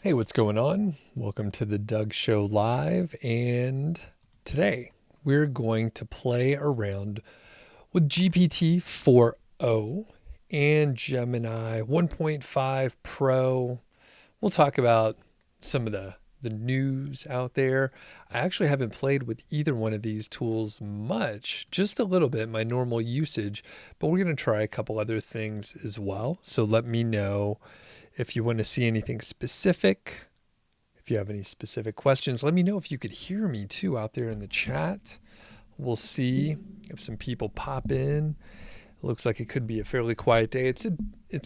Hey, what's going on? Welcome to the Doug Show Live, and today we're going to play around with GPT-4o and Gemini 1.5 Pro. We'll talk about some of the news out there. I actually haven't played with either one of these tools much, just a little bit, my normal usage, but we're going to try a couple other things as well. So let me know if you want to see anything specific. If you have any specific questions, let me know. If you could hear me too out there in the chat. We'll see if some people pop in. It looks like it could be a fairly quiet day. It's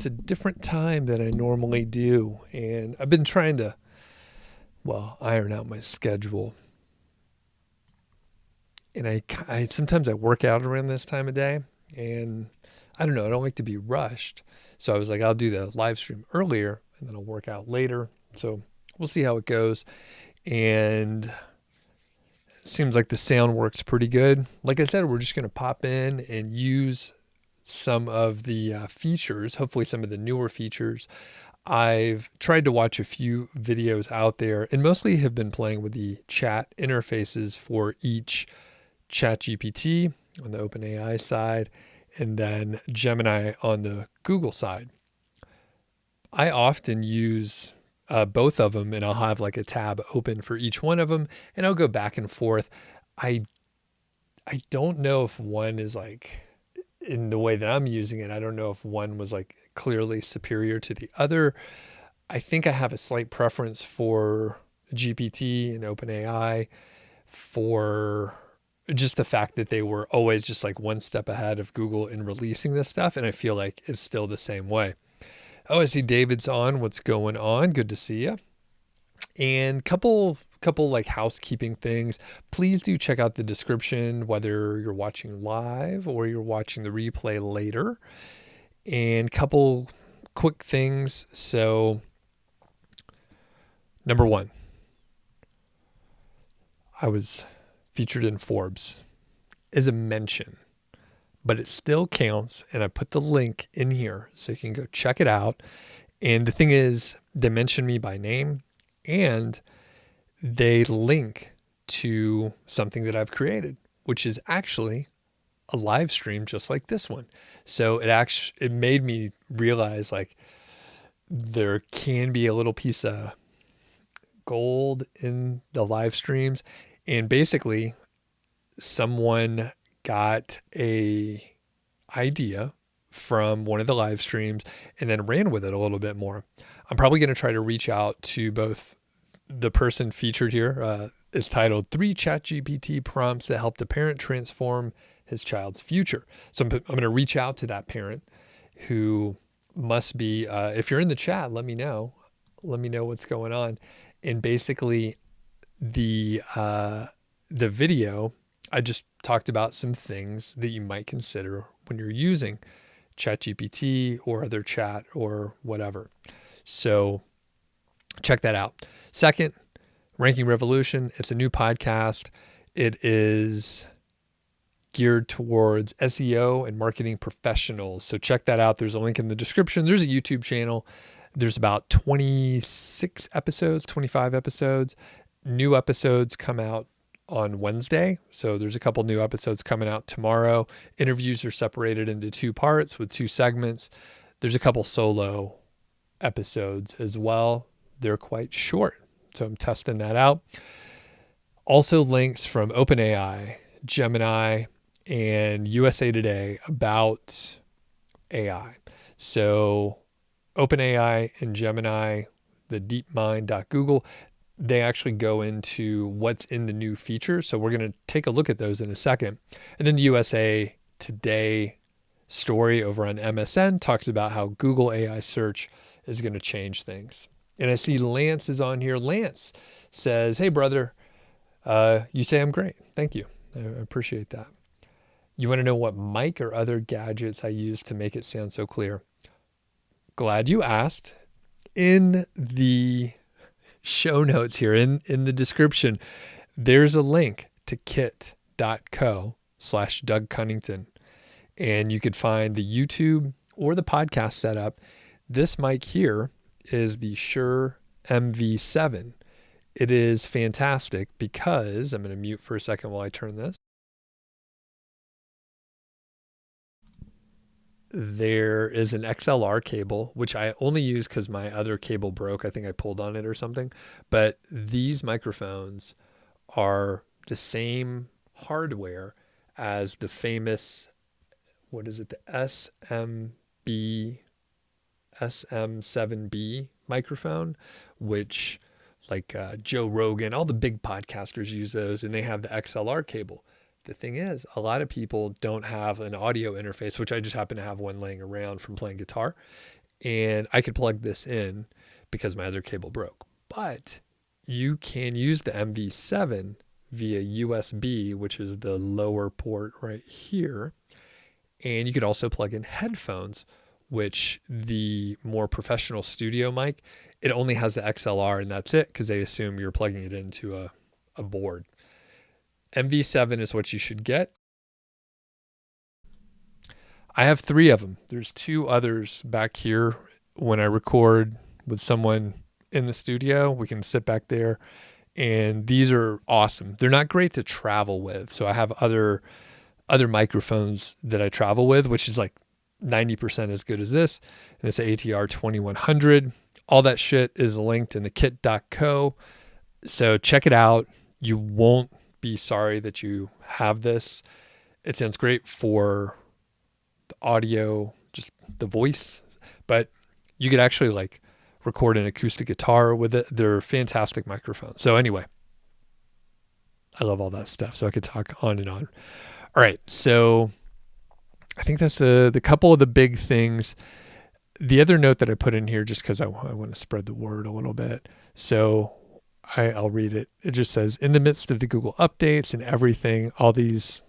a different time than I normally do, and I've been trying to, iron out my schedule. And I sometimes I work out around this time of day, and I don't know, I don't like to be rushed. So I was like, I'll do the live stream earlier and then I'll work out later. So we'll see how it goes. And it seems like the sound works pretty good. Like I said, we're just going to pop in and use some of the features, hopefully some of the newer features. I've tried to watch a few videos out there and mostly have been playing with the chat interfaces for each ChatGPT on the OpenAI side, and then Gemini on the Google side. I often use both of them, and I'll have like a tab open for each one of them, and I'll go back and forth. I don't know if one is like, in the way that I'm using it, I don't know if one was like clearly superior to the other. I think I have a slight preference for GPT and OpenAI for just the fact that they were always just like one step ahead of Google in releasing this stuff. And I feel like it's still the same way. Oh, I see David's on. What's going on? Good to see you. And couple like housekeeping things. Please do check out the description, whether you're watching live or you're watching the replay later. And couple quick things. So number one, I was featured in Forbes as a mention, but it still counts. And I put the link in here so you can go check it out. And the thing is, they mention me by name and they link to something that I've created, which is actually a live stream just like this one. So it made me realize like there can be a little piece of gold in the live streams. And basically, someone got a idea from one of the live streams and then ran with it a little bit more. I'm probably going to try to reach out to both the person featured here. It's titled 3 ChatGPT Prompts That Helped a Parent Transform His Child's Future. So I'm going to reach out to that parent who must be, if you're in the chat, let me know. Let me know what's going on. And basically, the video, I just talked about some things that you might consider when you're using ChatGPT or other chat or whatever. So check that out. Second, Ranking Revolution. It's a new podcast. It is geared towards SEO and marketing professionals. So check that out. There's a link in the description. There's a YouTube channel. There's about 26 episodes, 25 episodes. New episodes come out on Wednesday. So there's a couple new episodes coming out tomorrow. Interviews are separated into 2 parts with 2 segments. There's a couple solo episodes as well. They're quite short. So I'm testing that out. Also links from OpenAI, Gemini, and USA Today about AI. So OpenAI and Gemini, the DeepMind.Google, they actually go into what's in the new features. So we're going to take a look at those in a second. And then the USA Today story over on MSN talks about how Google AI search is going to change things. And I see Lance is on here. Lance says, hey, brother, you say I'm great. Thank you. I appreciate that. You want to know what mic or other gadgets I use to make it sound so clear? Glad you asked. In the show notes here, in the description, there's a link to kit.co/Doug Cunnington. And you could find the YouTube or the podcast setup. This mic here is the Shure MV7. It is fantastic because, I'm going to mute for a second while I turn this. There is an XLR cable, which I only use because my other cable broke. I think I pulled on it or something. But these microphones are the same hardware as the famous, what is it, the SM7B microphone, which like Joe Rogan, all the big podcasters use those, and they have the XLR cable. The thing is, a lot of people don't have an audio interface, which I just happen to have one laying around from playing guitar. And I could plug this in because my other cable broke. But you can use the MV7 via USB, which is the lower port right here. And you could also plug in headphones, which the more professional studio mic, it only has the XLR and that's it, because they assume you're plugging it into a board. MV7 is what you should get. I have 3 of them. There's 2 others back here. When I record with someone in the studio, we can sit back there, and these are awesome. They're not great to travel with. So I have other microphones that I travel with, which is like 90% as good as this. And it's an ATR 2100. All that shit is linked in the kit.co. So check it out. You won't be sorry that you have this. It sounds great for the audio, just the voice, but you could actually like record an acoustic guitar with it. They're fantastic microphones. So anyway, I love all that stuff. So I could talk on and on. All right. So I think that's the couple of the big things. The other note that I put in here, just because I want to spread the word a little bit. So I'll read it. It just says, in the midst of the Google updates and everything, all these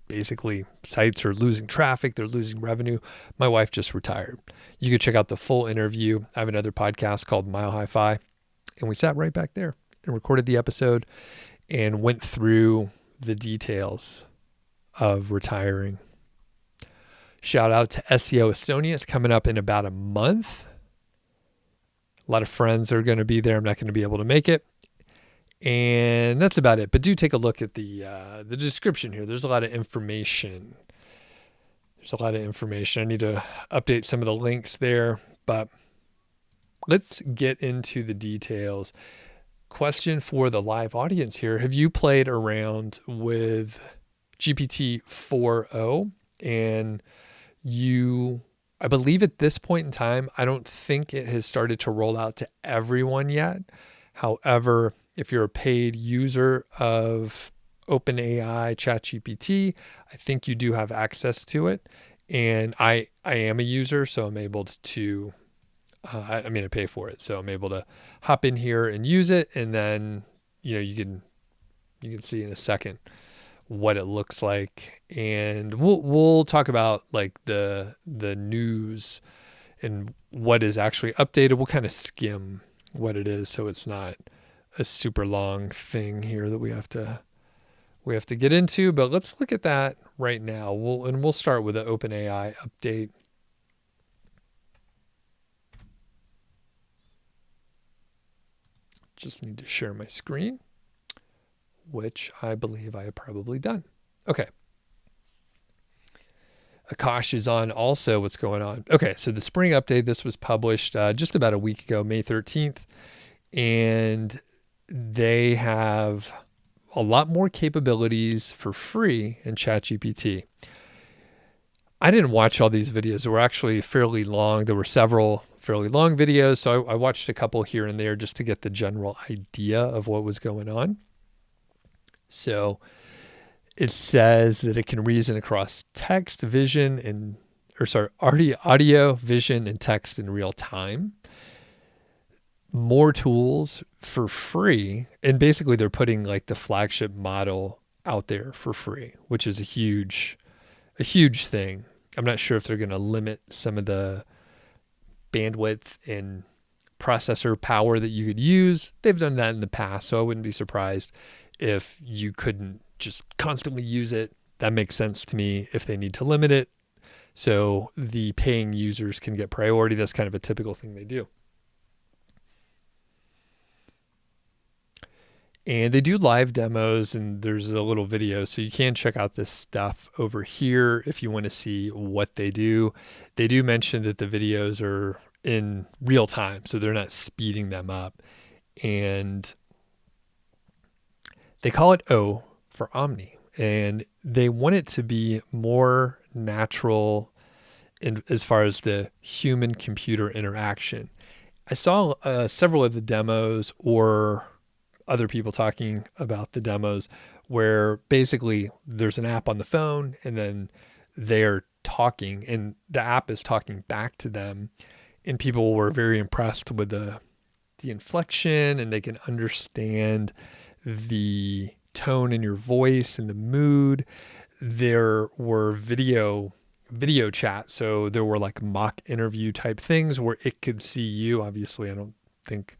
basically sites are losing traffic. They're losing revenue. My wife just retired. You can check out the full interview. I have another podcast called Mile High Fi, and we sat right back there and recorded the episode and went through the details of retiring. Shout out to SEO Estonia. It's coming up in about a month. A lot of friends are going to be there. I'm not going to be able to make it. And that's about it. But do take a look at the description here. There's a lot of information. I need to update some of the links there. But let's get into the details. Question for the live audience here. Have you played around with GPT-4o? And I believe at this point in time, I don't think it has started to roll out to everyone yet. However, if you're a paid user of OpenAI ChatGPT, I think you do have access to it. And I am a user, so I'm able to, I pay for it. So I'm able to hop in here and use it. And then, you can see in a second what it looks like. And we'll talk about like the news and what is actually updated. We'll kind of skim what it is, so it's not a super long thing here that we have to get into, but let's look at that right now. We'll start with the OpenAI update. Just need to share my screen, which I believe I have probably done. Okay. Akash is on also. What's going on? Okay, so the spring update, this was published just about a week ago, May 13th, and they have a lot more capabilities for free in ChatGPT. I didn't watch all these videos. They were actually fairly long. There were several fairly long videos, so I watched a couple here and there just to get the general idea of what was going on. So it says that it can reason across text, audio, vision, and text in real time. More tools for free. And basically they're putting like the flagship model out there for free, which is a huge thing. I'm not sure if they're going to limit some of the bandwidth and processor power that you could use. They've done that in the past, so I wouldn't be surprised if you couldn't just constantly use it. That makes sense to me if they need to limit it, so the paying users can get priority. That's kind of a typical thing they do. And they do live demos, and there's a little video. So you can check out this stuff over here if you want to see what they do. They do mention that the videos are in real time, so they're not speeding them up. And they call it O for Omni. And they want it to be more natural as far as the human-computer interaction. I saw several of the demos or other people talking about the demos where basically there's an app on the phone and then they're talking and the app is talking back to them, and people were very impressed with the inflection, and they can understand the tone in your voice and the mood. There were video chat, so there were like mock interview type things where it could see you. Obviously, I don't think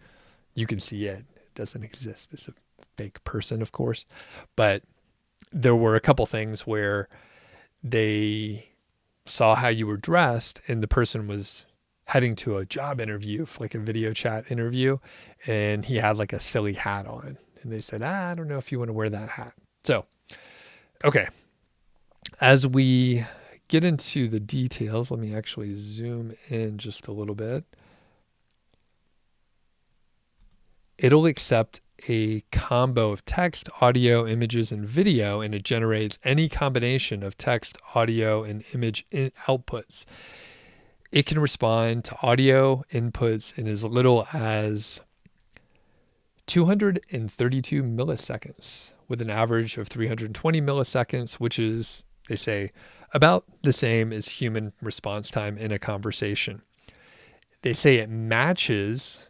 you can see it. Doesn't exist. It's a fake person, of course. But there were a couple things where they saw how you were dressed, and the person was heading to a job interview, for like a video chat interview, and he had like a silly hat on, and they said, I don't know if you want to wear that hat. So, okay. As we get into the details, let me actually zoom in just a little bit. It'll accept a combo of text, audio, images, and video, and it generates any combination of text, audio, and image outputs. It can respond to audio inputs in as little as 232 milliseconds, with an average of 320 milliseconds, which is, they say, about the same as human response time in a conversation. They say it matches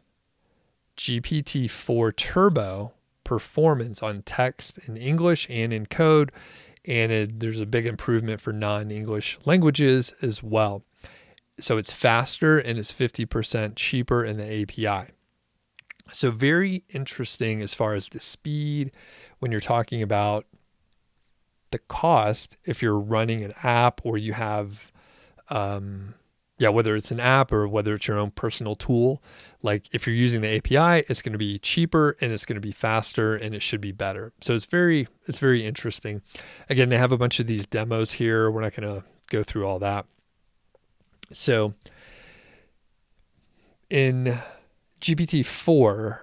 GPT-4 Turbo performance on text in English and in code, and there's a big improvement for non-English languages as well. So it's faster and it's 50% cheaper in the API. So very interesting as far as the speed when you're talking about the cost. If you're running an app or you have, whether it's an app or whether it's your own personal tool, like if you're using the API, it's going to be cheaper and it's going to be faster and it should be better. So it's very interesting. Again, they have a bunch of these demos here. We're not going to go through all that. So in GPT-4,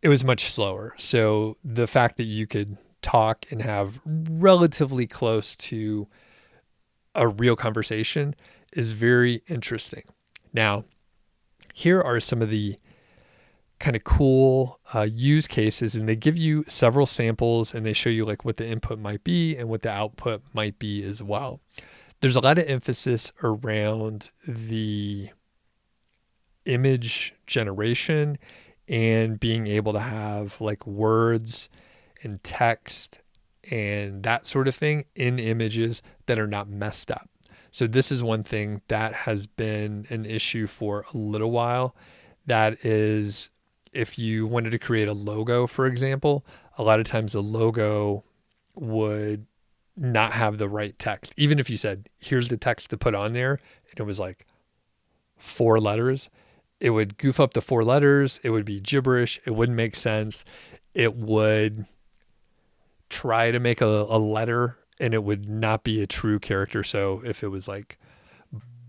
it was much slower. So the fact that you could talk and have relatively close to a real conversation is very interesting. Now, here are some of the kind of cool use cases, and they give you several samples and they show you like what the input might be and what the output might be as well. There's a lot of emphasis around the image generation and being able to have like words and text and that sort of thing in images that are not messed up. So this is one thing that has been an issue for a little while. That is, if you wanted to create a logo, for example, a lot of times the logo would not have the right text. Even if you said, here's the text to put on there, and it was like 4 letters, it would goof up the 4 letters. It would be gibberish. It wouldn't make sense. It would try to make a letter and it would not be a true character. So if it was like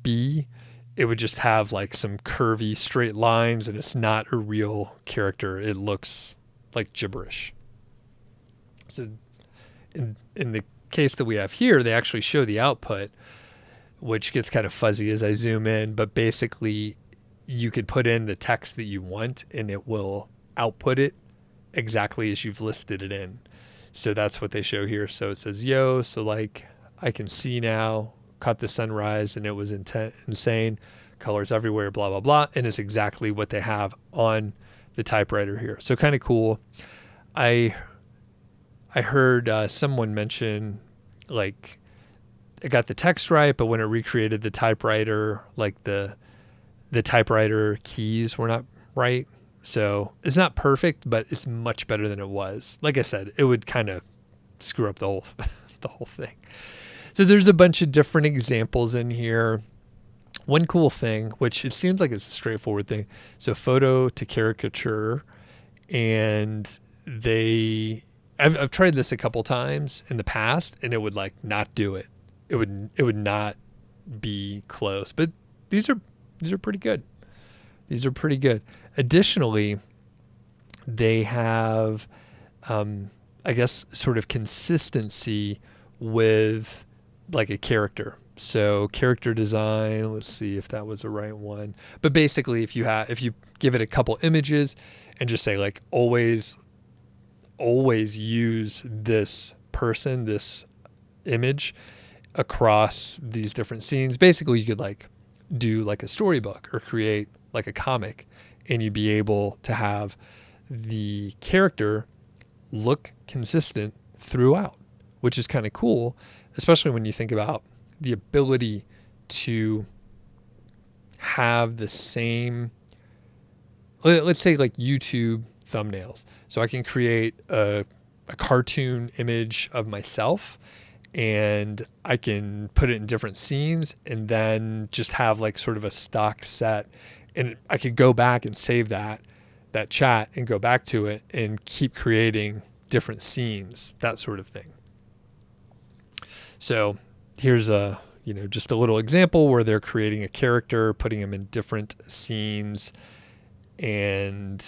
B, it would just have like some curvy straight lines and it's not a real character. It looks like gibberish. So in the case that we have here, they actually show the output, which gets kind of fuzzy as I zoom in, but basically you could put in the text that you want and it will output it exactly as you've listed it in. So that's what they show here. So it says, yo, so like I can see now, caught the sunrise and it was insane, colors everywhere, blah, blah, blah. And it's exactly what they have on the typewriter here. So kind of cool. I heard someone mention like it got the text right, but when it recreated the typewriter, like the typewriter keys were not right. So it's not perfect, but it's much better than it was. Like I said, it would kind of screw up the whole thing. So there's a bunch of different examples in here. One cool thing, which it seems like it's a straightforward thing. So photo to caricature, and I've tried this a couple times in the past, and it would like not do it. It would not be close. But these are pretty good. These are pretty good. Additionally, they have, I guess, sort of consistency with like a character. So character design, let's see if that was the right one. But basically, if you give it a couple images and just say like always use this person, this image across these different scenes. Basically, you could like do like a storybook or create like a comic, and you'd be able to have the character look consistent throughout, which is kind of cool, especially when you think about the ability to have the same, let's say like YouTube thumbnails. So I can create a cartoon image of myself, and I can put it in different scenes and then just have like sort of a stock set. And I could go back and save that chat and go back to it and keep creating different scenes, that sort of thing. So here's just a little example where they're creating a character, putting them in different scenes, and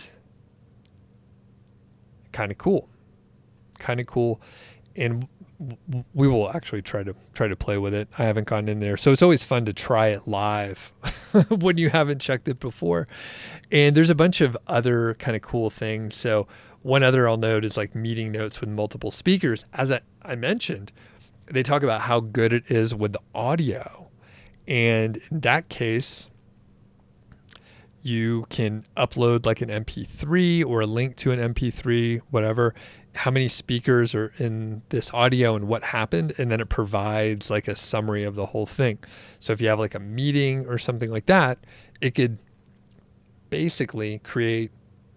kind of cool. And we will actually try to play with it. I haven't gone in there. So it's always fun to try it live when you haven't checked it before. And there's a bunch of other kind of cool things. So one other I'll note is like meeting notes with multiple speakers. As I mentioned, they talk about how good it is with the audio. And in that case, you can upload like an MP3 or a link to an MP3, whatever, how many speakers are in this audio and what happened. And then it provides like a summary of the whole thing. So if you have like a meeting or something like that, it could basically create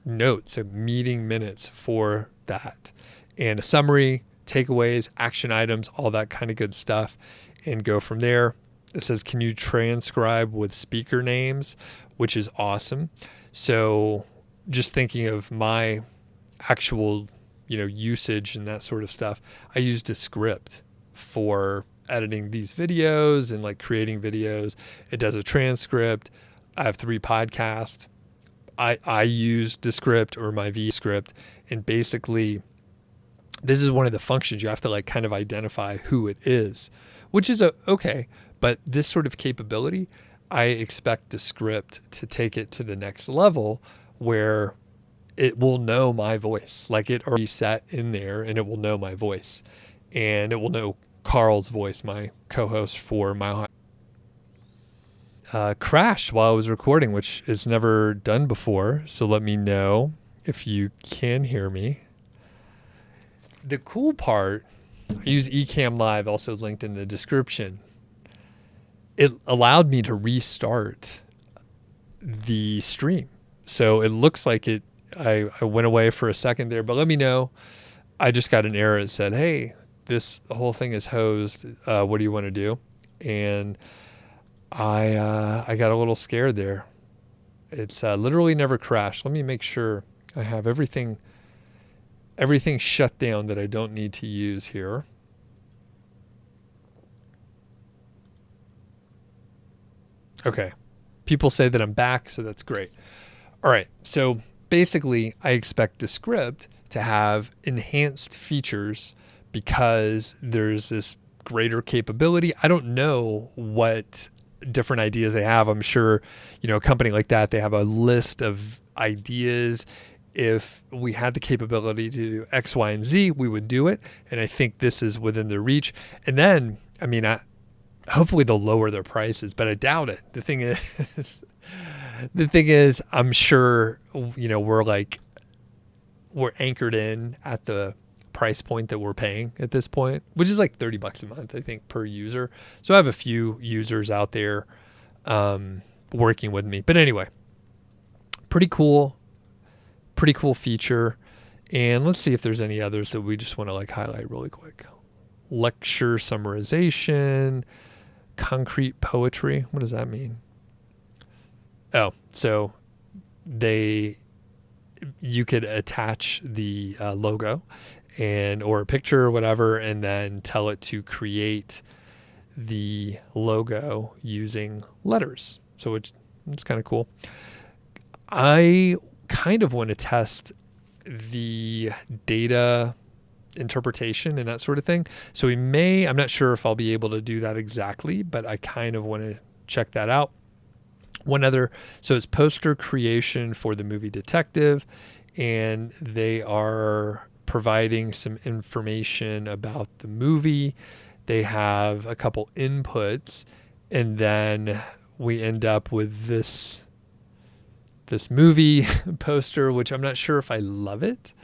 notes of meeting minutes for that, and a summary, takeaways, action items, all that kind of good stuff, and go from there. It says, can you transcribe with speaker names, which is awesome. So just thinking of my actual, usage and that sort of stuff, I use Descript for editing these videos and like creating videos. It does a transcript. I have 3 podcasts. I use Descript or my VScript, and basically this is one of the functions you have to like kind of identify who it is, which is okay. But this sort of capability, I expect Descript to take it to the next level where it will know my voice. Like it already set in there, and it will know my voice, and it will know Carl's voice, my co-host for Mile High. Crashed while I was recording, which is never done before. So let me know if you can hear me. The cool part, I use Ecamm Live, also linked in the description. It allowed me to restart the stream. So it looks like I went away for a second there, but let me know. I just got an error that said, hey, this whole thing is hosed. What do you want to do? And I got a little scared there. It's literally never crashed. Let me make sure I have everything shut down that I don't need to use here. Okay. People say that I'm back, so that's great. All right. So basically, I expect Descript to have enhanced features because there's this greater capability. I don't know what different ideas they have. I'm sure, a company like that, they have a list of ideas. If we had the capability to do X, Y, and Z, we would do it. And I think this is within their reach. And then, hopefully they'll lower their prices, but I doubt it. The thing is, I'm sure, we're anchored in at the price point that we're paying at this point, which is like $30 a month, I think, per user. So I have a few users out there working with me. But anyway, pretty cool feature. And let's see if there's any others that we just want to like highlight really quick. Lecture summarization, concrete poetry. What does that mean? Oh, so you could attach the logo or a picture or whatever, and then tell it to create the logo using letters. So it's kind of cool. I kind of want to test the data interpretation and that sort of thing. So I'm not sure if I'll be able to do that exactly, but I kind of want to check that out. So it's poster creation for the movie Detective, and they are providing some information about the movie. They have a couple inputs, and then we end up with this movie poster, which I'm not sure if I love it,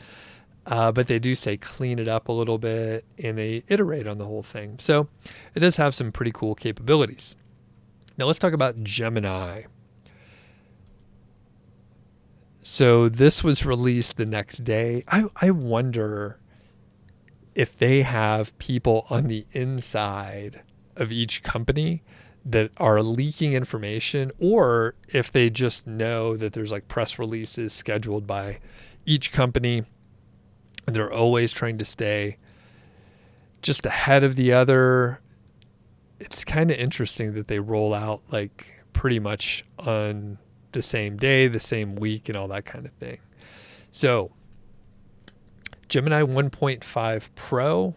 but they do say clean it up a little bit, and they iterate on the whole thing. So it does have some pretty cool capabilities. Now let's talk about Gemini. So this was released the next day. I wonder if they have people on the inside of each company that are leaking information, or if they just know that there's like press releases scheduled by each company and they're always trying to stay just ahead of the other. It's kind of interesting that they roll out like pretty much on the same day, the same week, and all that kind of thing. So Gemini 1.5 Pro,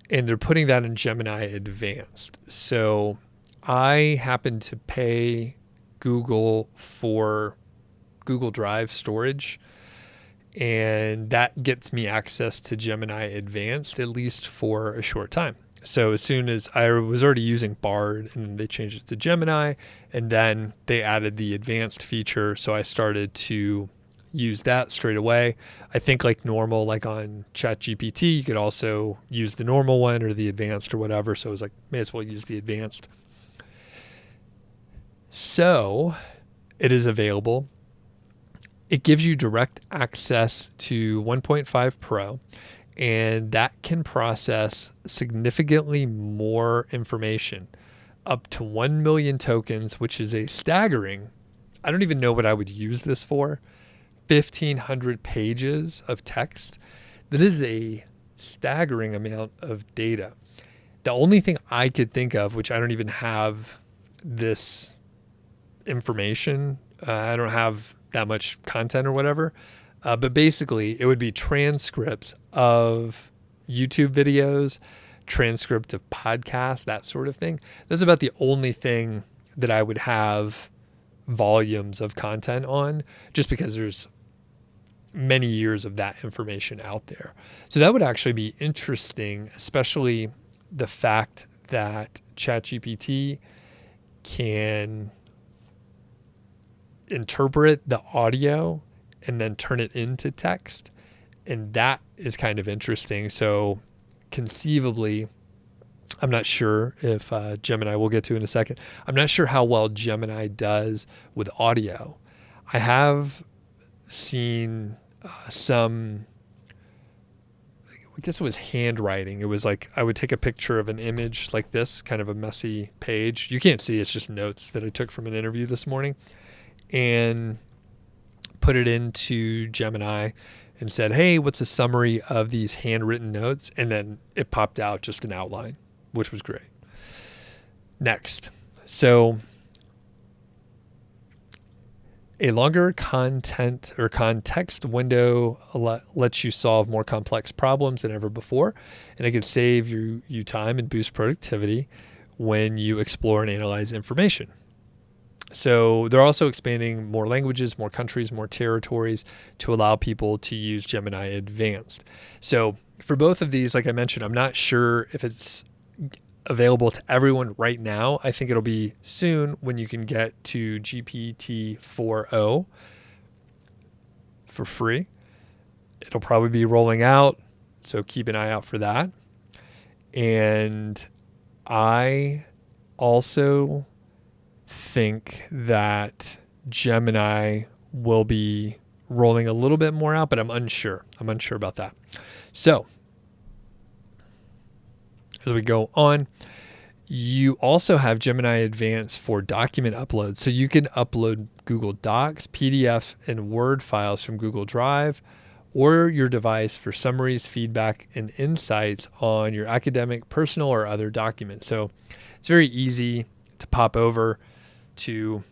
and they're putting that in Gemini Advanced. So I happen to pay Google for Google Drive storage, and that gets me access to Gemini Advanced, at least for a short time. So as soon as I was already using Bard, and then they changed it to Gemini, and then they added the advanced feature. So I started to use that straight away. I think like normal, like on ChatGPT, you could also use the normal one or the advanced or whatever. So I was like, may as well use the advanced. So it is available. It gives you direct access to 1.5 Pro, and that can process significantly more information, up to 1 million tokens, which is a staggering, I don't even know what I would use this for, 1,500 pages of text. That is a staggering amount of data. The only thing I could think of, which I don't even have this information, I don't have that much content or whatever, but basically it would be transcripts of YouTube videos, transcript of podcasts, that sort of thing. That's about the only thing that I would have volumes of content on, just because there's many years of that information out there. So that would actually be interesting, especially the fact that ChatGPT can interpret the audio and then turn it into text. And that is kind of interesting. So conceivably, I'm not sure if Gemini, we'll get to in a second, I'm not sure how well Gemini does with audio. I have seen some, I guess it was handwriting. It was like I would take a picture of an image like this, kind of a messy page. You can't see, it's just notes that I took from an interview this morning, and put it into Gemini and said, hey, what's a summary of these handwritten notes? And then it popped out just an outline, which was great. Next. So a longer content or context window lets you solve more complex problems than ever before, and it can save you time and boost productivity when you explore and analyze information. So they're also expanding more languages, more countries, more territories to allow people to use Gemini Advanced. So for both of these, like I mentioned, I'm not sure if it's available to everyone right now. I think it'll be soon when you can get to GPT-4o for free. It'll probably be rolling out, so keep an eye out for that. And I also think that Gemini will be rolling a little bit more out, but I'm unsure. I'm unsure about that. So as we go on, you also have Gemini Advanced for document upload. So you can upload Google Docs, PDF, and Word files from Google Drive, or your device for summaries, feedback, and insights on your academic, personal, or other documents. So it's very easy to pop over to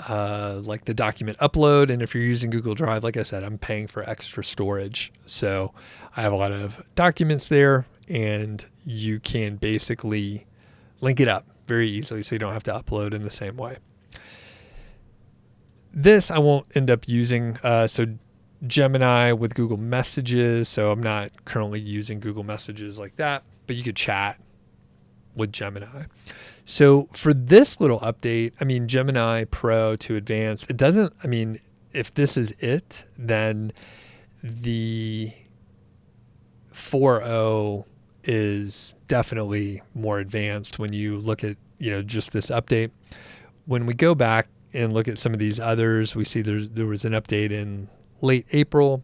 like the document upload. And if you're using Google Drive, like I said, I'm paying for extra storage. So I have a lot of documents there, and you can basically link it up very easily so you don't have to upload in the same way. This I won't end up using. So Gemini with Google Messages. So I'm not currently using Google Messages like that, but you could chat with Gemini. So for this little update, I mean, Gemini Pro to Advanced, it doesn't, I mean, if this is it, then the 4o is definitely more advanced when you look at, just this update. When we go back and look at some of these others, we see there was an update in late April.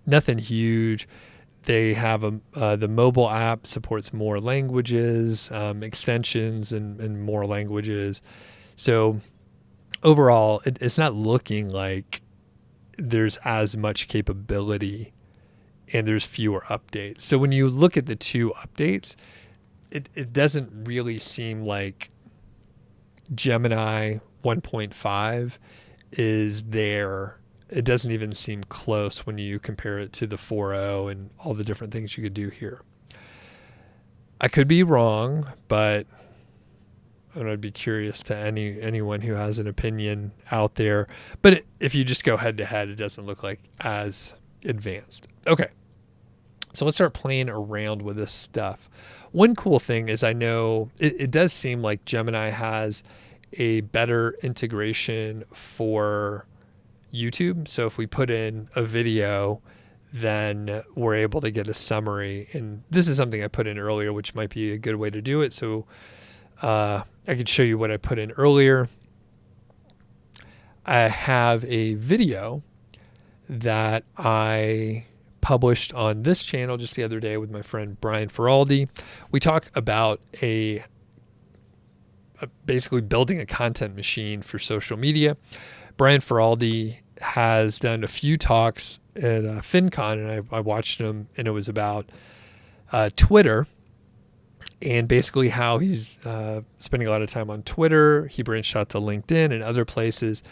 Nothing huge. They have the mobile app supports more languages, extensions, and more languages. So overall, it's not looking like there's as much capability and there's fewer updates. So when you look at the two updates, it doesn't really seem like Gemini 1.5 is there. It doesn't even seem close when you compare it to the 4o and all the different things you could do here. I could be wrong, but I'd be curious to anyone who has an opinion out there. But if you just go head to head, it doesn't look like as advanced. Okay, so let's start playing around with this stuff. One cool thing is I know it does seem like Gemini has a better integration for YouTube. So if we put in a video, then we're able to get a summary. And this is something I put in earlier, which might be a good way to do it. So I could show you what I put in earlier. I have a video that I published on this channel just the other day with my friend Brian Feraldi. We talk about basically building a content machine for social media. Brian Feraldi has done a few talks at FinCon, and I watched him, and it was about Twitter and basically how he's spending a lot of time on Twitter. He branched out to LinkedIn and other places,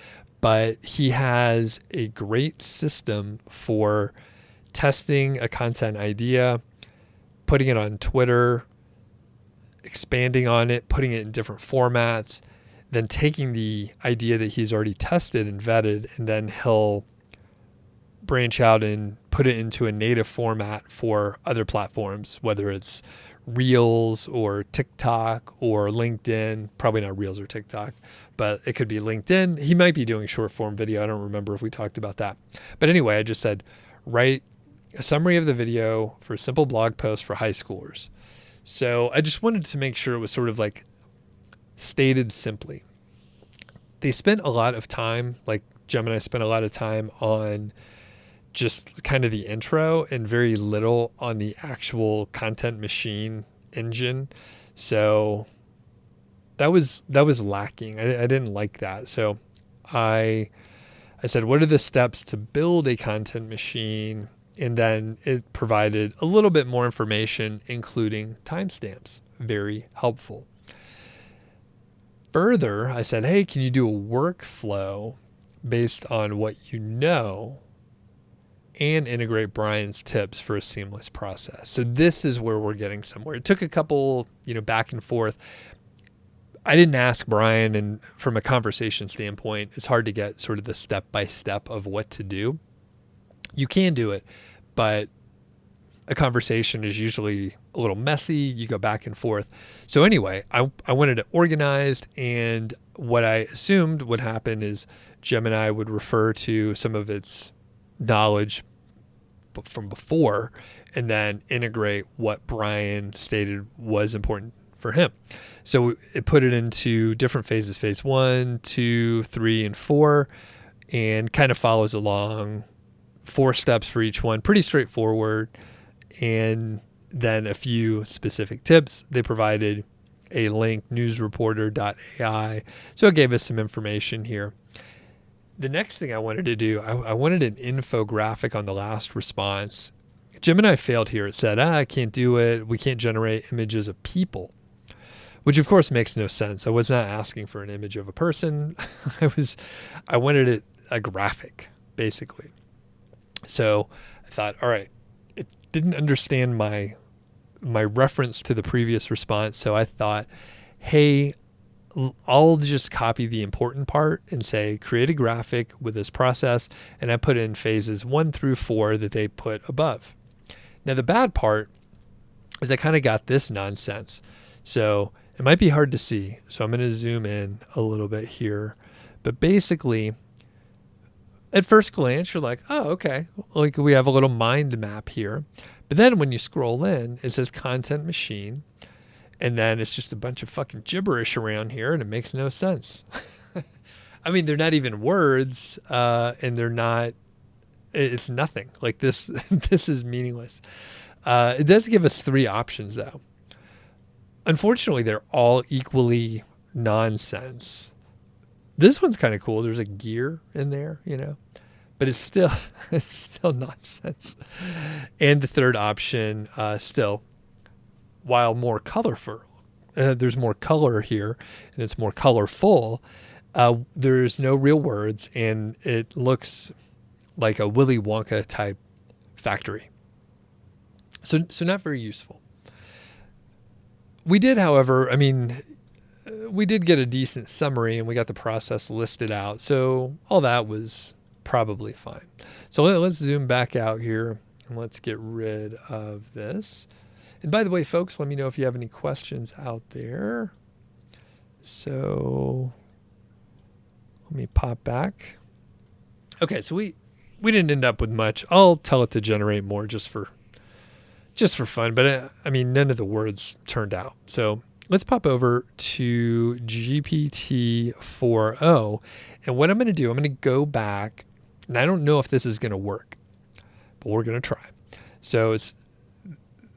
but he has a great system for testing a content idea, putting it on Twitter, expanding on it, putting it in different formats, then taking the idea that he's already tested and vetted, and then he'll branch out and put it into a native format for other platforms, whether it's Reels or TikTok or LinkedIn. Probably not Reels or TikTok, but it could be LinkedIn. He might be doing short form video. I don't remember if we talked about that. But anyway, I just said, write a summary of the video for a simple blog post for high schoolers. So I just wanted to make sure it was sort of like stated simply. They spent a lot of time, like Gemini spent a lot of time on just kind of the intro and very little on the actual content machine engine. So that was lacking. I didn't like that. So I said, what are the steps to build a content machine? And then it provided a little bit more information, including timestamps. Very helpful. Further, I said, hey, can you do a workflow based on what you know and integrate Brian's tips for a seamless process? So this is where we're getting somewhere. It took a couple, back and forth. I didn't ask Brian, and from a conversation standpoint, it's hard to get sort of the step-by-step of what to do. You can do it, but a conversation is usually a little messy. You go back and forth. So anyway, I wanted it organized, and what I assumed would happen is Gemini would refer to some of its knowledge from before and then integrate what Brian stated was important for him. So it put it into different phases, phase 1, 2, 3, and 4, and kind of follows along 4 steps for each one, pretty straightforward. And then a few specific tips. They provided a link, newsreporter.ai. So it gave us some information here. The next thing I wanted to do, I wanted an infographic on the last response. Gemini failed here. It said, I can't do it. We can't generate images of people, which of course makes no sense. I was not asking for an image of a person. I wanted a graphic, basically. So I thought, all right, it didn't understand my reference to the previous response. So I thought, hey, I'll just copy the important part and say, create a graphic with this process. And I put in phases 1 through 4 that they put above. Now, the bad part is I kind of got this nonsense. So it might be hard to see. So I'm going to zoom in a little bit here. But basically, at first glance, you're like, oh, okay. Like we have a little mind map here. But then when you scroll in, it says content machine. And then it's just a bunch of fucking gibberish around here, and it makes no sense. I mean, they're not even words, and they're not, it's nothing. Like this, this is meaningless. It does give us 3 options, though. Unfortunately, they're all equally nonsense. This one's kind of cool. There's a gear in there, but it's still nonsense. And the third option, still, while more colorful, there's more color here and it's more colorful. There's no real words and it looks like a Willy Wonka type factory. So not very useful. We did, however, we did get a decent summary and we got the process listed out. So all that was probably fine. So let's zoom back out here and let's get rid of this. And by the way, folks, let me know if you have any questions out there. So let me pop back. Okay, so we didn't end up with much. I'll tell it to generate more just for fun. But none of the words turned out. So let's pop over to GPT-4o. And what I'm going to do, I'm going to go back. And I don't know if this is going to work, but we're going to try. So it's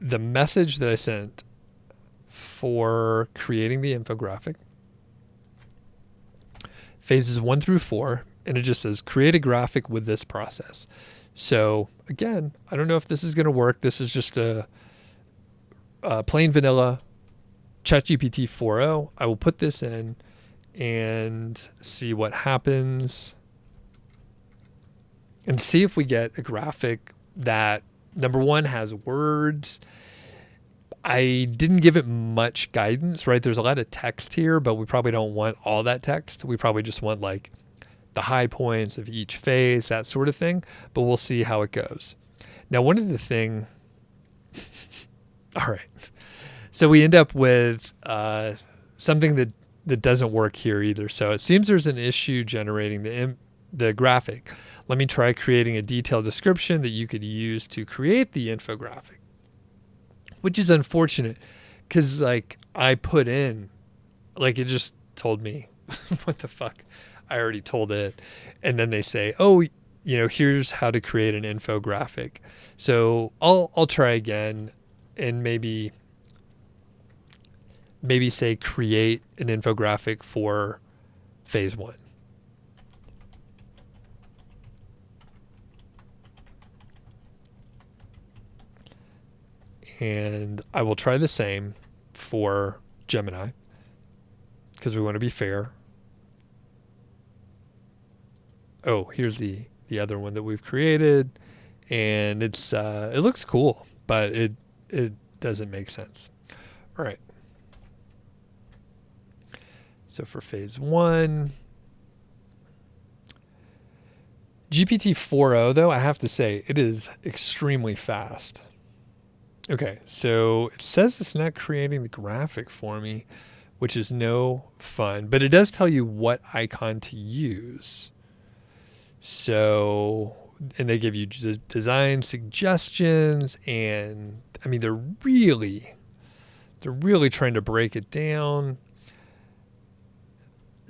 the message that I sent for creating the infographic, phases 1 through 4, and it just says create a graphic with this process. So again, I don't know if this is going to work. This is just a plain vanilla ChatGPT-4o. I will put this in and see what happens and see if we get a graphic that, number one, has words. I didn't give it much guidance, right? There's a lot of text here, but we probably don't want all that text. We probably just want like the high points of each phase, that sort of thing. But we'll see how it goes. Now, one of the things, all right. So we end up with something that doesn't work here either. So it seems there's an issue generating the graphic. Let me try creating a detailed description that you could use to create the infographic, which is unfortunate because like I put in, like it just told me, what the fuck? I already told it. And then they say, oh, here's how to create an infographic. So I'll try again and maybe say create an infographic for phase 1. And I will try the same for Gemini because we want to be fair. Oh, here's the other one that we've created, and it looks cool, but it doesn't make sense. All right. So for phase 1, GPT-4o, though, I have to say it is extremely fast. Okay, so it says it's not creating the graphic for me, which is no fun, but it does tell you what icon to use. So, and they give you design suggestions, and they're really trying to break it down.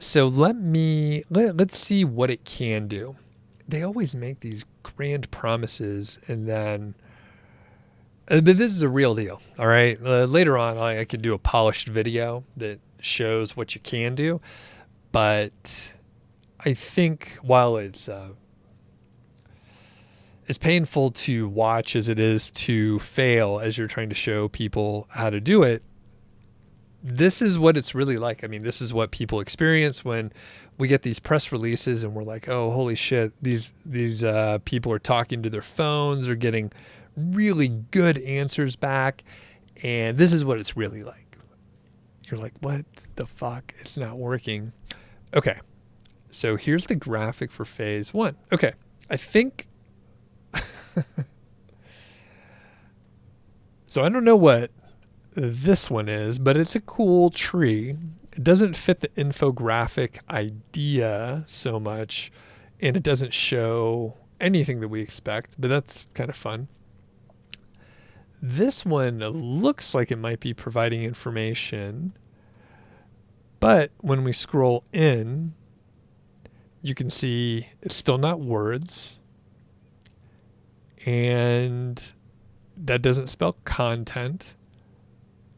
So let's see what it can do. They always make these grand promises and then But this is a real deal. All right. Later on, I could do a polished video that shows what you can do. But I think while it's as painful to watch as it is to fail as you're trying to show people how to do it, this is what it's really like. I mean, this is what people experience when we get these press releases and we're like, oh, holy shit, these people are talking to their phones, they're getting really good answers back. And this is what it's really like. You're like, what the fuck? It's not working. Okay. So here's the graphic for phase 1. Okay. I think, so I don't know what this one is, but it's a cool tree. It doesn't fit the infographic idea so much, and it doesn't show anything that we expect, but that's kind of fun. This one looks like it might be providing information, but when we scroll in, you can see it's still not words, and that doesn't spell content.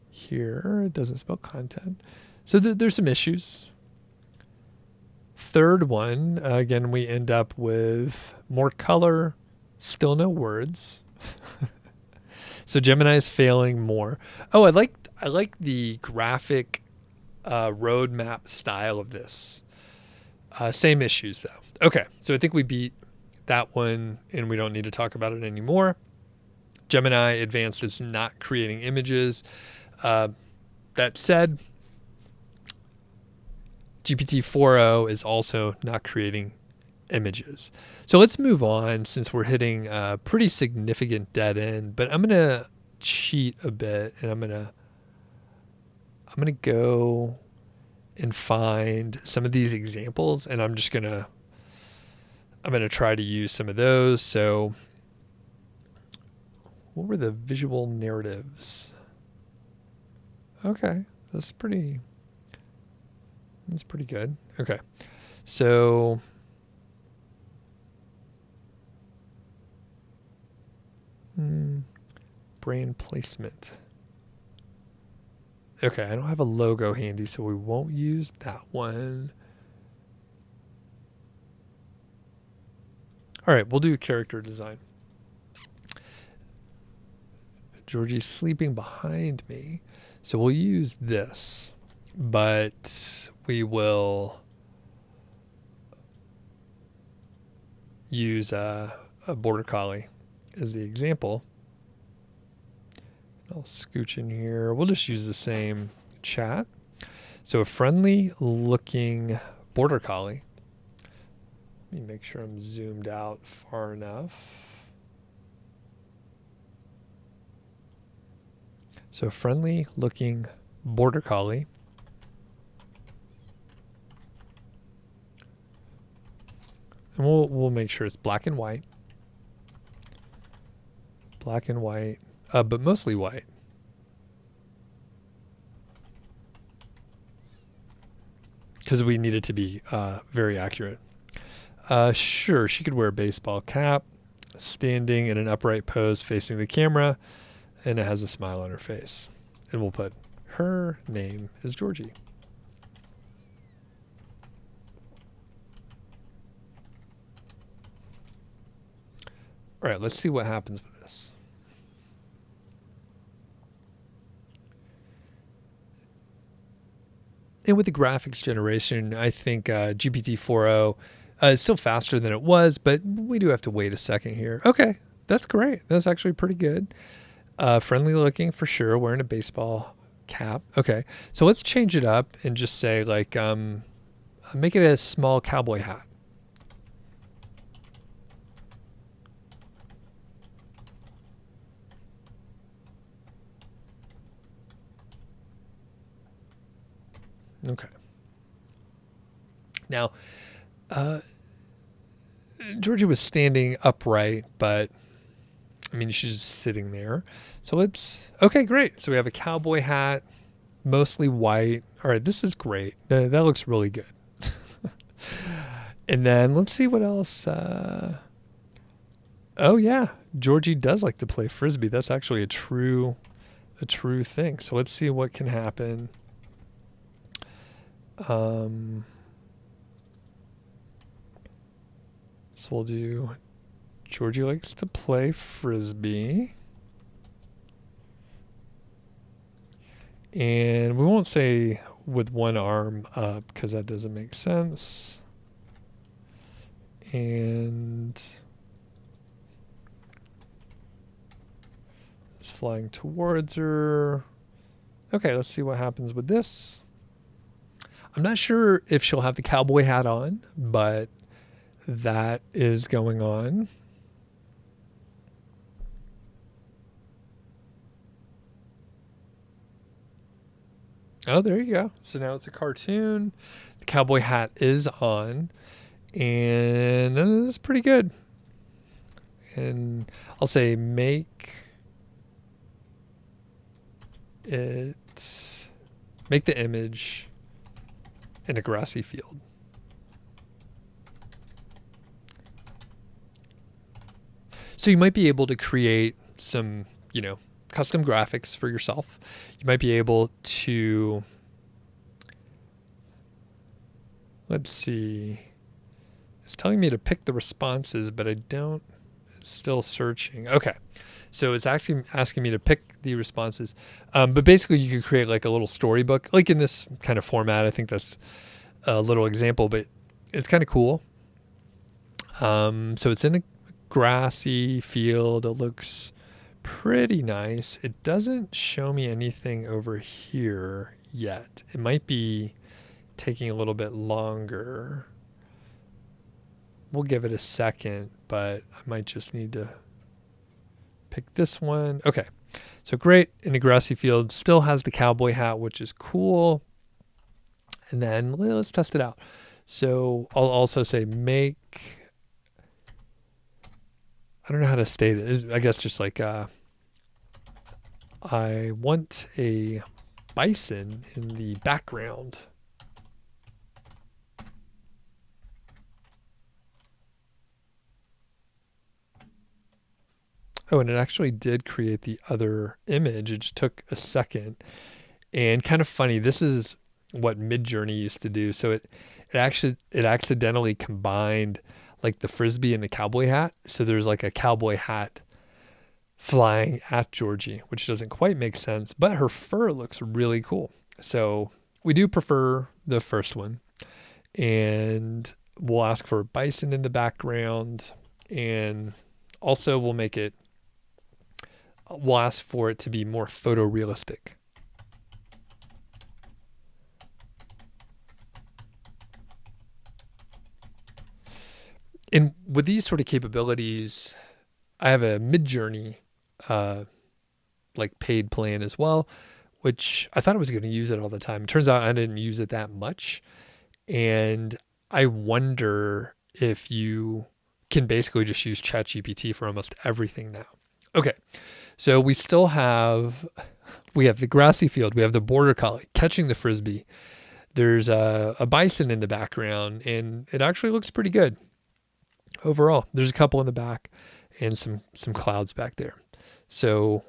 Here, it doesn't spell content. So there's some issues. Third one, again, we end up with more color, still no words. So Gemini is failing more. Oh, I like the graphic roadmap style of this. Same issues though. Okay, so I think we beat that one and we don't need to talk about it anymore. Gemini Advanced is not creating images. That said, GPT-4o is also not creating images. So let's move on since we're hitting a pretty significant dead end, but I'm going to cheat a bit and I'm going to go and find some of these examples and I'm going to try to use some of those. So what were the visual narratives? Okay, that's pretty good. Okay, so brand placement. Okay, I don't have a logo handy, so we won't use that one. All right, we'll do character design. Georgie's sleeping behind me. So we'll use this, but we will use a border collie as the example. I'll scooch in here. We'll just use the same chat. So a friendly looking border collie. Let me make sure I'm zoomed out far enough. So friendly looking border collie. And we'll make sure it's black and white. Black and white, but mostly white. Because we need it to be very accurate. Sure, she could wear a baseball cap, standing in an upright pose facing the camera, and it has a smile on her face. And we'll put her name is Georgie. All right, let's see what happens with this. And with the graphics generation, I think GPT-4o is still faster than it was, but we do have to wait a second here. Okay, that's great. That's actually pretty good. Friendly looking for sure, wearing a baseball cap. Okay, so let's change it up and just say like, make it a small cowboy hat. Okay. Now, Georgie was standing upright, but I mean, she's just sitting there. So let's, okay, great. So we have a cowboy hat, mostly white. All right, this is great. That looks really good. And then let's see what else. Oh yeah, Georgie does like to play Frisbee. That's actually a true thing. So let's see what can happen. So we'll do Georgie likes to play Frisbee. And we won't say with one arm up because that doesn't make sense. And it's flying towards her. Okay, let's see what happens with this. I'm not sure if she'll have the cowboy hat on, but that is going on. Oh, there you go. So now it's a cartoon. The cowboy hat is on. And that's pretty good. And I'll say make the image in a grassy field. So you might be able to create some, custom graphics for yourself. You might be able to, let's see, it's telling me to pick the responses, but I don't, it's still searching. Okay. So it's actually asking me to pick the responses. But basically you could create like a little storybook, like in this kind of format. I think that's a little example, but it's kind of cool. So it's in a grassy field. It looks pretty nice. It doesn't show me anything over here yet. It might be taking a little bit longer. We'll give it a second, but I might just need to pick this one. Okay. So great. In a grassy field, still has the cowboy hat, which is cool. And then let's test it out. So I'll also say make, I don't know how to state it. I guess just like, I want a bison in the background. Oh, and it actually did create the other image. It just took a second. And kind of funny, this is what Midjourney used to do. So it accidentally combined like the Frisbee and the cowboy hat. So there's like a cowboy hat flying at Georgie, which doesn't quite make sense, but her fur looks really cool. So we do prefer the first one. And we'll ask for a bison in the background. And also we'll ask for it to be more photorealistic. And with these sort of capabilities, I have a Midjourney like paid plan as well, which I thought I was going to use it all the time. It turns out I didn't use it that much. And I wonder if you can basically just use ChatGPT for almost everything now. Okay. So we have the grassy field. We have the border collie catching the Frisbee. There's a bison in the background, and it actually looks pretty good overall. There's a couple in the back and some clouds back there. So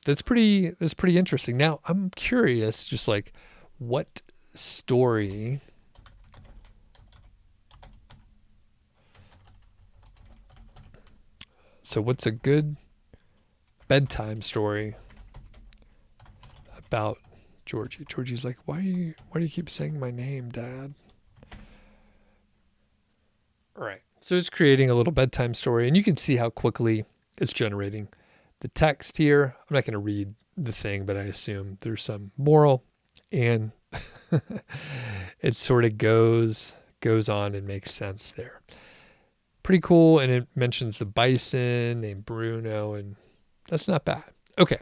that's pretty interesting. Now I'm curious, just like what story so what's a good bedtime story about Georgie? Georgie's like, why do you keep saying my name, Dad? All right. So it's creating a little bedtime story, and you can see how quickly it's generating the text here. I'm not going to read the thing, but I assume there's some moral, and it sort of goes on and makes sense there. Pretty cool. And it mentions the bison named Bruno, and that's not bad. Okay.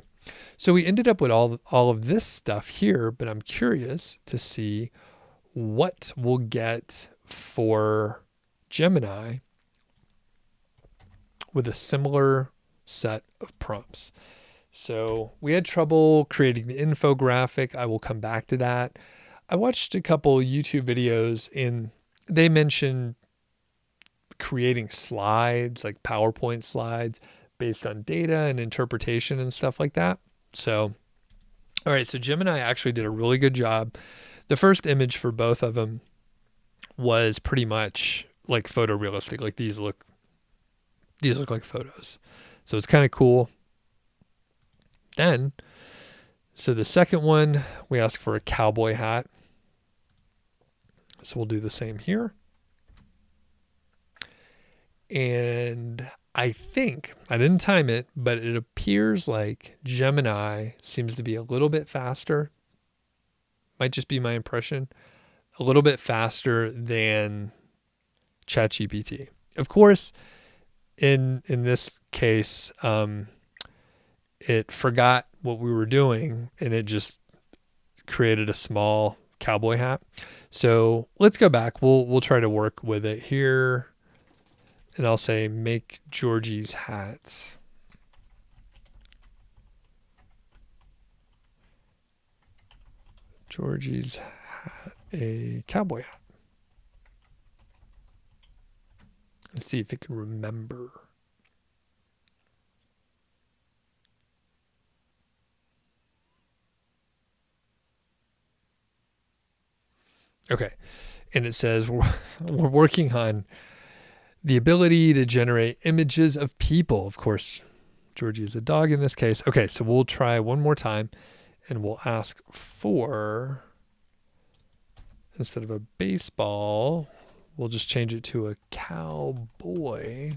So we ended up with all of this stuff here, but I'm curious to see what we'll get for Gemini with a similar set of prompts. So we had trouble creating the infographic. I will come back to that. I watched a couple YouTube videos and they mentioned creating slides, like PowerPoint slides, based on data and interpretation and stuff like that. So, all right, so Gemini actually did a really good job. The first image for both of them was pretty much like photorealistic. Like these look like photos. So it's kind of cool. Then, so the second one, we ask for a cowboy hat. So we'll do the same here. And I think, I didn't time it, but it appears like Gemini seems to be a little bit faster. Might just be my impression. A little bit faster than ChatGPT. Of course, in this case, it forgot what we were doing and it just created a small cowboy hat. So let's go back. We'll try to work with it here. And I'll say, make Georgie's hats. Georgie's hat, a cowboy hat. Let's see if it can remember. Okay. And it says we're working on the ability to generate images of people. Of course, Georgie is a dog in this case. Okay, so we'll try one more time and we'll ask for, instead of a baseball, we'll just change it to a cowboy.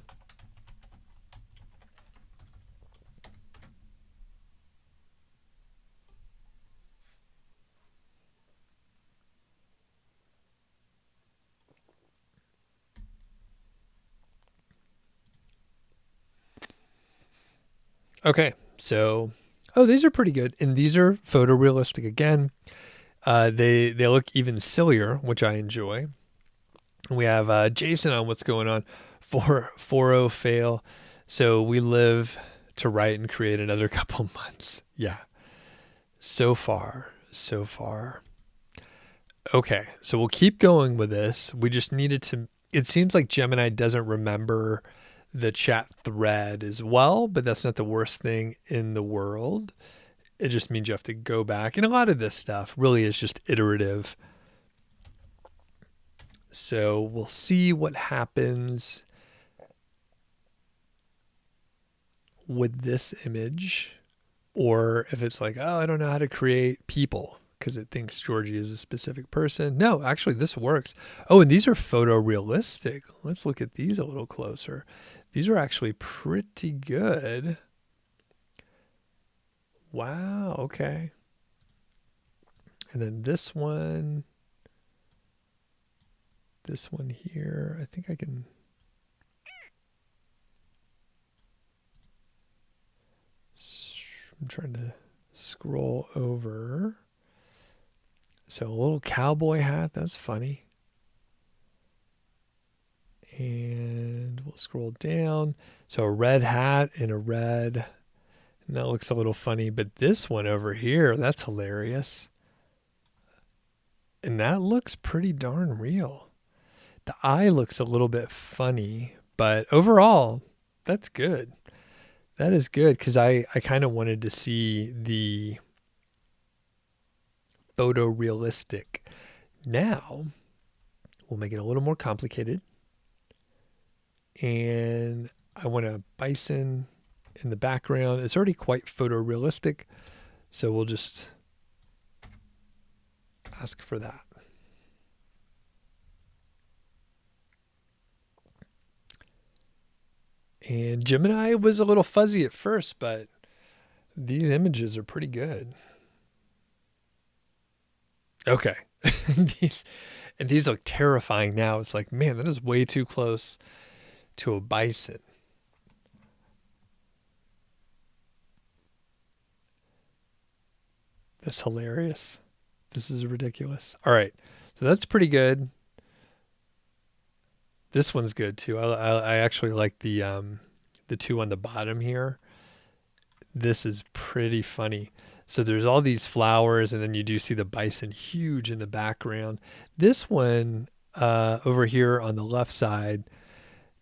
Okay, so, oh, these are pretty good. And these are photorealistic again. They look even sillier, which I enjoy. We have Jason on what's going on. 4o fail. So we live to write and create another couple months. Yeah. So far. Okay, so we'll keep going with this. We just needed to, it seems like Gemini doesn't remember the chat thread as well, but that's not the worst thing in the world. It just means you have to go back. And a lot of this stuff really is just iterative. So we'll see what happens with this image, or if it's like, oh, I don't know how to create people because it thinks Georgie is a specific person. No, actually this works. Oh, and these are photorealistic. Let's look at these a little closer. These are actually pretty good. Wow, okay. And then this one here, I think I can. I'm trying to scroll over. So a little cowboy hat, that's funny. And we'll scroll down. So a red hat and a red, and that looks a little funny, but this one over here, that's hilarious. And that looks pretty darn real. The eye looks a little bit funny, but overall, that's good. That is good because I kind of wanted to see the photorealistic. Now, we'll make it a little more complicated. And I want a bison in the background. It's already quite photorealistic, so we'll just ask for that. And Gemini was a little fuzzy at first, but these images are pretty good. Okay. These look terrifying now. It's like, man, that is way too close to a bison. That's hilarious. This is ridiculous. All right. So that's pretty good. This one's good too. I actually like the two on the bottom here. This is pretty funny. So there's all these flowers, and then you do see the bison huge in the background. This one over here on the left side,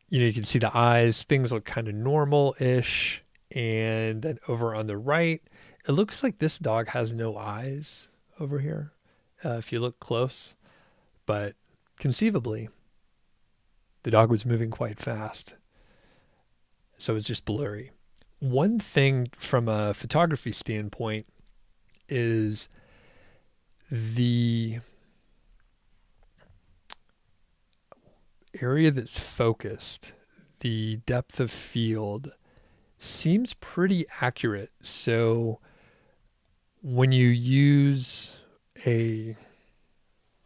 You can see the eyes, things look kind of normal-ish. And then over on the right, it looks like this dog has no eyes over here, if you look close, but conceivably the dog was moving quite fast. So it's just blurry. One thing from a photography standpoint is the area that's focused, the depth of field seems pretty accurate. So when you use a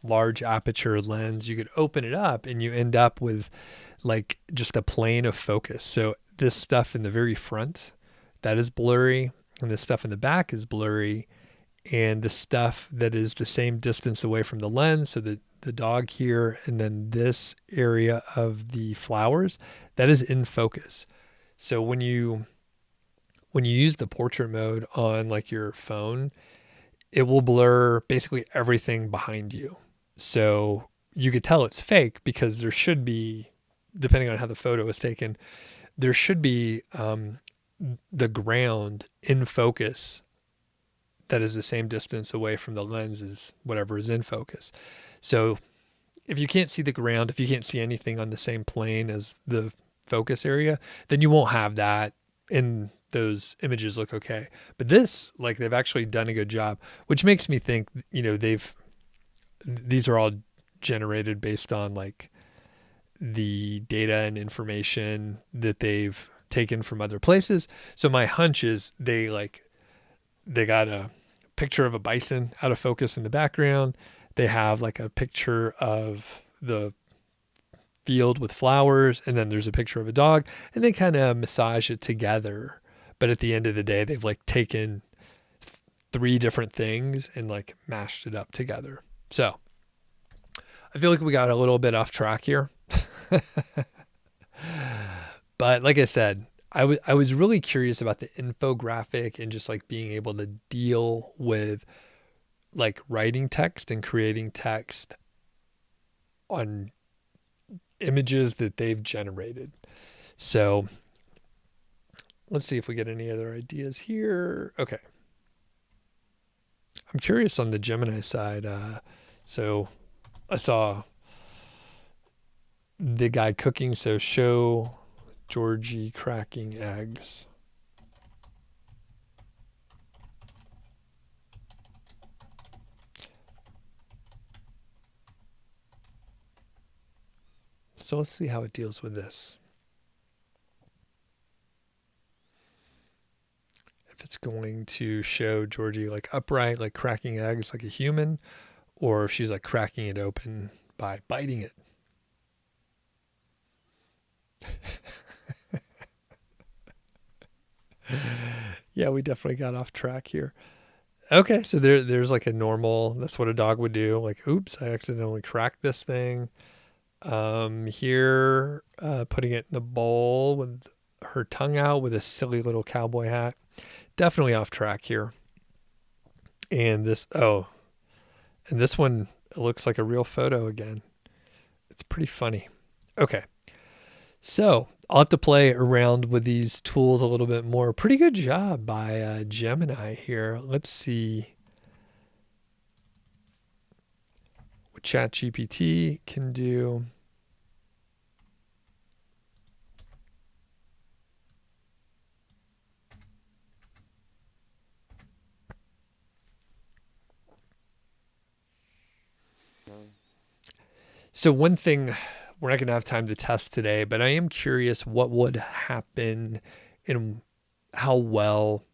large aperture lens, you could open it up and you end up with like just a plane of focus. So this stuff in the very front, that is blurry, and the stuff in the back is blurry, and the stuff that is the same distance away from the lens, so the dog here, and then this area of the flowers, that is in focus. So when you use the portrait mode on like your phone, it will blur basically everything behind you. So you could tell it's fake because there should be, depending on how the photo is taken, there should be the ground in focus that is the same distance away from the lens as whatever is in focus. So if you can't see the ground, if you can't see anything on the same plane as the focus area, then you won't have that, and those images look okay. But this, like, they've actually done a good job, which makes me think, these are all generated based on like the data and information that they've taken from other places. So my hunch is they got a picture of a bison out of focus in the background. They have like a picture of the field with flowers, and then there's a picture of a dog, and they kind of massage it together. But at the end of the day, they've like taken three different things and like mashed it up together. So I feel like we got a little bit off track here. But like I said, I was really curious about the infographic and just like being able to deal with like writing text and creating text on images that they've generated. So let's see if we get any other ideas here. Okay. I'm curious on the Gemini side. So I saw the guy cooking. So show Georgie cracking eggs. So let's see how it deals with this. If it's going to show Georgie like upright, like cracking eggs like a human, or if she's like cracking it open by biting it. Yeah, we definitely got off track here. Okay, so there's like a normal, that's what a dog would do. Like, oops, I accidentally cracked this thing. Here, putting it in the bowl with her tongue out with a silly little cowboy hat. Definitely off track here. And this one, it looks like a real photo again. It's pretty funny. Okay. So I'll have to play around with these tools a little bit more. Pretty good job by Gemini here. Let's see what ChatGPT can do. So one thing, we're not going to have time to test today, but I am curious what would happen and how well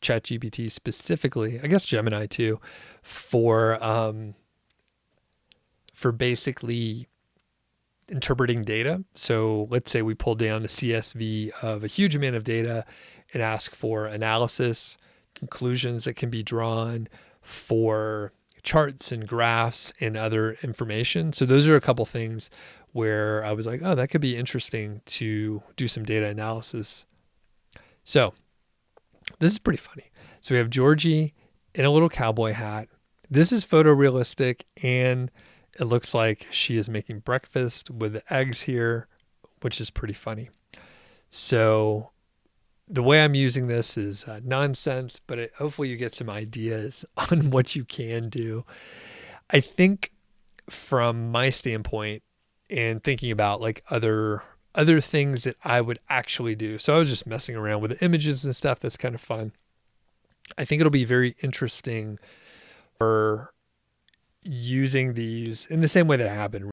ChatGPT specifically, I guess Gemini too, for basically interpreting data. So let's say we pull down a CSV of a huge amount of data and ask for analysis, conclusions that can be drawn for charts and graphs and other information. So those are a couple things where I was like, oh, that could be interesting to do some data analysis. So this is pretty funny. So we have Georgie in a little cowboy hat. This is photorealistic, and it looks like she is making breakfast with the eggs here which is pretty funny. So the way I'm using this is nonsense, but hopefully you get some ideas on what you can do. I think from my standpoint and thinking about like other things that I would actually do. So I was just messing around with the images and stuff. That's kind of fun. I think it'll be very interesting for using these in the same way that I have been